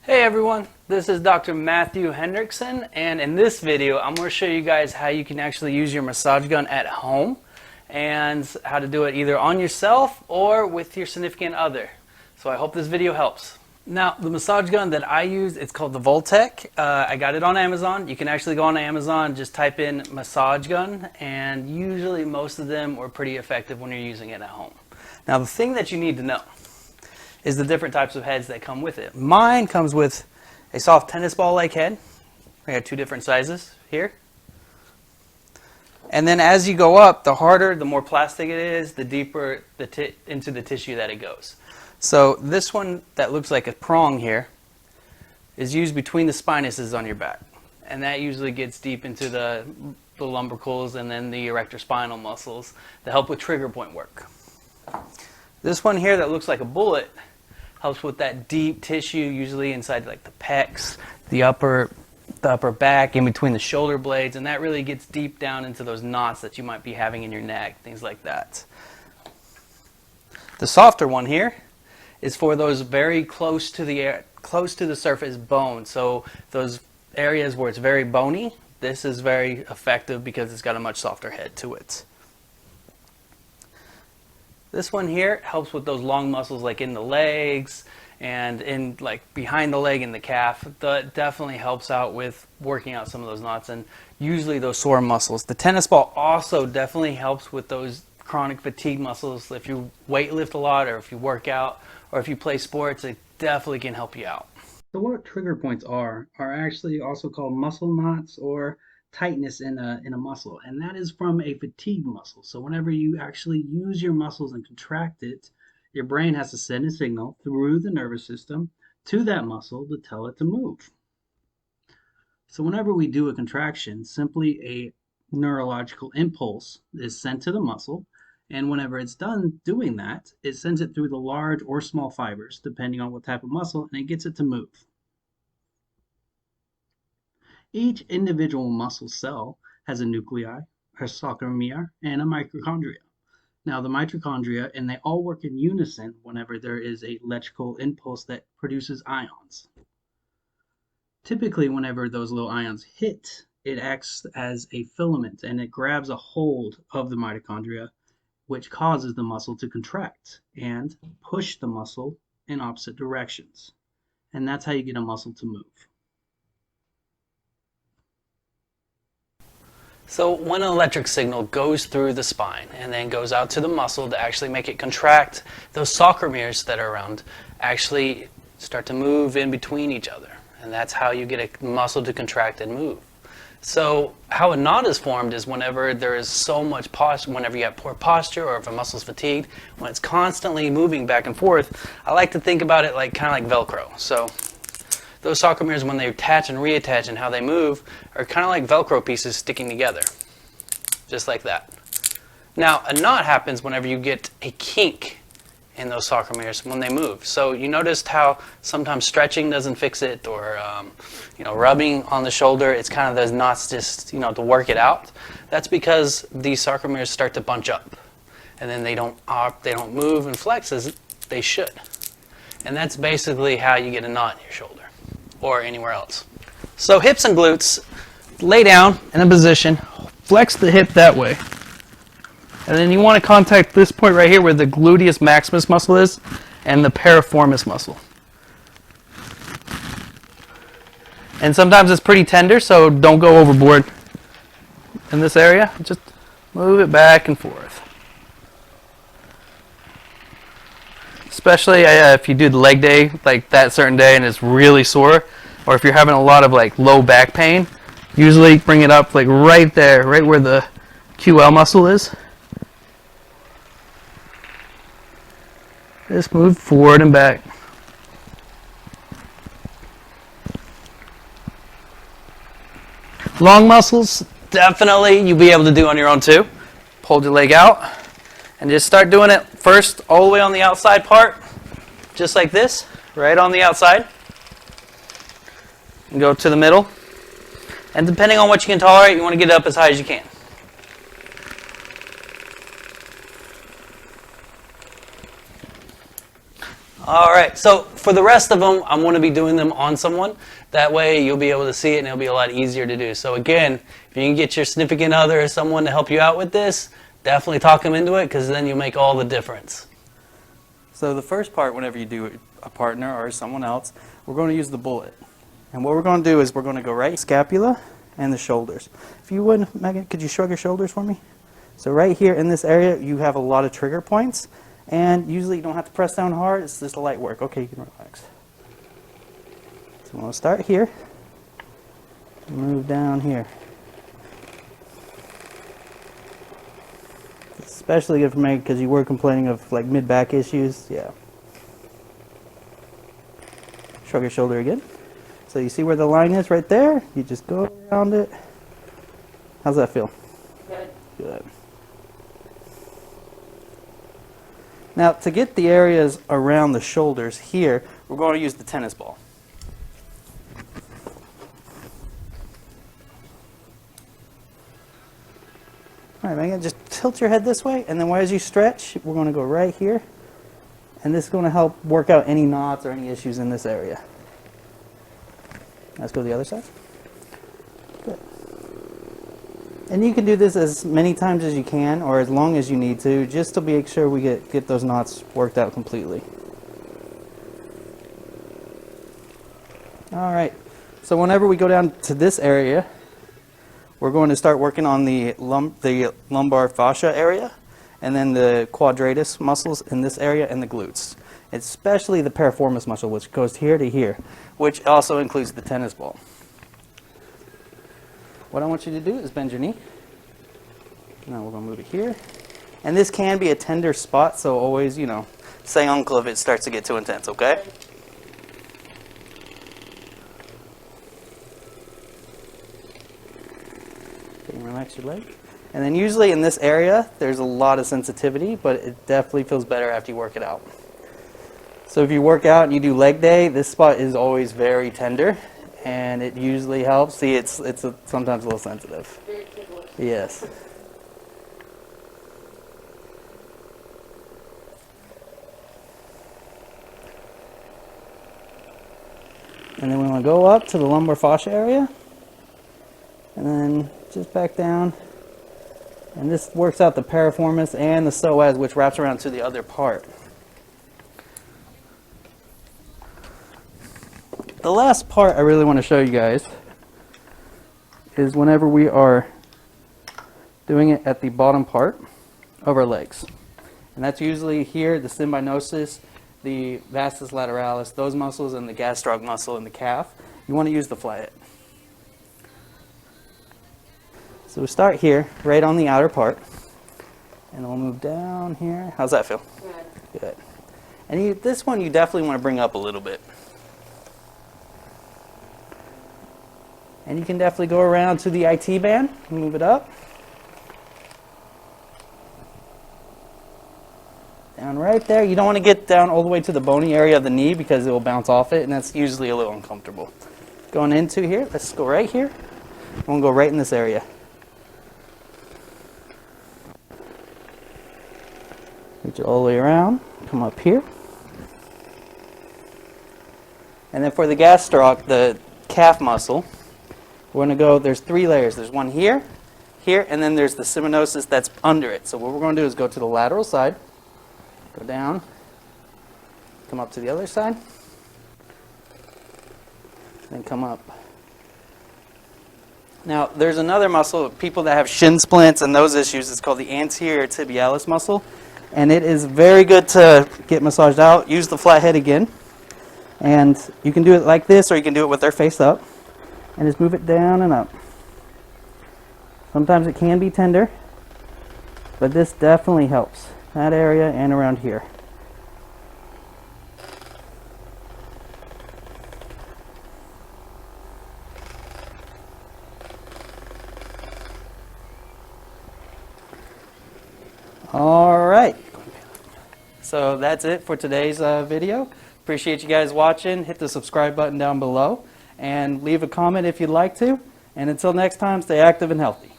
Hey everyone, this is Dr. Matthew Henrikson, and in this video I'm going to show you guys how you can actually use your massage gun at home and how to do it either on yourself or with your significant other. So I hope this video helps. Now the massage gun that I use, it's called the Voltec. I got it on Amazon. You can actually go on Amazon, just type in massage gun, and usually most of them are pretty effective when you're using it at home. Now the thing that you need to know is the different types of heads that come with it. Mine comes with a soft tennis ball like head. I got two different sizes here. And then as you go up, the harder, the more plastic it is, the deeper into the tissue that it goes. So this one that looks like a prong here is used between the spinuses on your back. And that usually gets deep into the lumbricals and then the erector spinal muscles that help with trigger point work. This one here that looks like a bullet helps with that deep tissue, usually inside like the pecs, the upper back, in between the shoulder blades, and that really gets deep down into those knots that you might be having in your neck, things like that. The softer one here is for those very close to the surface bones. So those areas where it's very bony, this is very effective because it's got a much softer head to it. This one here helps with those long muscles like in the legs and in like behind the leg and the calf. That definitely helps out with working out some of those knots and usually those sore muscles. The tennis ball also definitely helps with those chronic fatigue muscles. If you weight lift a lot or if you work out or if you play sports, it definitely can help you out. So what trigger points are actually also called muscle knots or tightness in a muscle, and that is from a fatigue muscle. So whenever you actually use your muscles and contract it, your brain has to send a signal through the nervous system to that muscle to tell it to move. So whenever we do a contraction, simply a neurological impulse is sent to the muscle, and whenever it's done doing that, it sends it through the large or small fibers depending on what type of muscle, and it gets it to move. Each individual muscle cell has a nuclei, a sarcomere, and a mitochondria. Now the mitochondria, and they all work in unison whenever there is an electrical impulse that produces ions. Typically whenever those little ions hit, it acts as a filament and it grabs a hold of the mitochondria, which causes the muscle to contract and push the muscle in opposite directions. And that's how you get a muscle to move. So when an electric signal goes through the spine and then goes out to the muscle to actually make it contract, those sarcomeres that are around actually start to move in between each other. And that's how you get a muscle to contract and move. So how a knot is formed is whenever there is so much posture, whenever you have poor posture or if a muscle's fatigued, when it's constantly moving back and forth, I like to think about it like kind of like Velcro. So those sarcomeres, when they attach and reattach and how they move, are kind of like Velcro pieces sticking together, just like that. Now, a knot happens whenever you get a kink in those sarcomeres when they move. So you noticed how sometimes stretching doesn't fix it, or rubbing on the shoulder, it's kind of those knots just to work it out. That's because these sarcomeres start to bunch up, and then they don't move and flex as they should. And that's basically how you get a knot in your shoulder or anywhere else. So hips and glutes, lay down in a position, flex the hip that way. And then you want to contact this point right here where the gluteus maximus muscle is and the piriformis muscle. And sometimes it's pretty tender, so don't go overboard in this area. Just move it back and forth. Especially if you do the leg day, like that certain day, and it's really sore, or if you're having a lot of like low back pain, usually bring it up like right there, right where the QL muscle is. Just move forward and back. Long muscles, definitely you'll be able to do on your own too. Hold your leg out. And just start doing it first all the way on the outside part, just like this, right on the outside. And go to the middle. And depending on what you can tolerate, you want to get up as high as you can. All right, so for the rest of them, I'm going to be doing them on someone. That way you'll be able to see it and it'll be a lot easier to do. So again, if you can get your significant other or someone to help you out with this, definitely talk them into it, because then you'll make all the difference. So the first part, whenever you do a partner or someone else, we're going to use the bullet. And what we're going to do is we're going to go right scapula and the shoulders. If you would, Megan, could you shrug your shoulders for me? So right here in this area, you have a lot of trigger points. And usually you don't have to press down hard, it's just light work. Okay, you can relax. So we'll start here, move down here. It's especially good for me because you were complaining of like mid-back issues. Yeah. Shrug your shoulder again. So you see where the line is right there? You just go around it. How's that feel? Good. Good. Now, to get the areas around the shoulders here, we're going to use the tennis ball. All right, Megan, just tilt your head this way, and then as you stretch, we're going to go right here, and this is going to help work out any knots or any issues in this area. Let's go to the other side. Good. And you can do this as many times as you can, or as long as you need to, just to make sure we get those knots worked out completely. All right, so whenever we go down to this area, we're going to start working on the lumbar fascia area, and then the quadratus muscles in this area, and the glutes. Especially the piriformis muscle, which goes here to here, which also includes the tennis ball. What I want you to do is bend your knee. Now we're going to move it here. And this can be a tender spot, so always, say uncle if it starts to get too intense, okay? Okay, relax your leg. And then usually in this area, there's a lot of sensitivity, but it definitely feels better after you work it out. So if you work out and you do leg day, this spot is always very tender. And it usually helps. See, it's sometimes a little sensitive. Very ticklish. Yes. And then we want to go up to the lumbar fascia area. And then just back down. And this works out the piriformis and the psoas, which wraps around to the other part. The last part I really want to show you guys is whenever we are doing it at the bottom part of our legs. And that's usually here, the symbiosis, the vastus lateralis, those muscles, and the gastroc muscle in the calf. You want to use the flathead. So we start here, right on the outer part, and we'll move down here. How's that feel? Good. Good. And this one you definitely want to bring up a little bit. And you can definitely go around to the IT band, move it up. Down right there. You don't want to get down all the way to the bony area of the knee because it will bounce off it, and that's usually a little uncomfortable. Going into here, let's go right here. We'll go right in this area. Reach it all the way around, come up here. And then for the gastroc, the calf muscle, we're going to go, there's 3 layers. There's one here, here, and then there's the symbiosis that's under it. So what we're going to do is go to the lateral side, go down, come up to the other side, then come up. Now, there's another muscle, people that have shin splints and those issues, it's called the anterior tibialis muscle. And it is very good to get massaged out. Use the flat head again. And you can do it like this, or you can do it with their face up. And just move it down and up. Sometimes it can be tender, but this definitely helps. That area and around here. All right. So that's it for today's video. Appreciate you guys watching. Hit the subscribe button down below and leave a comment if you'd like to. And until next time, stay active and healthy.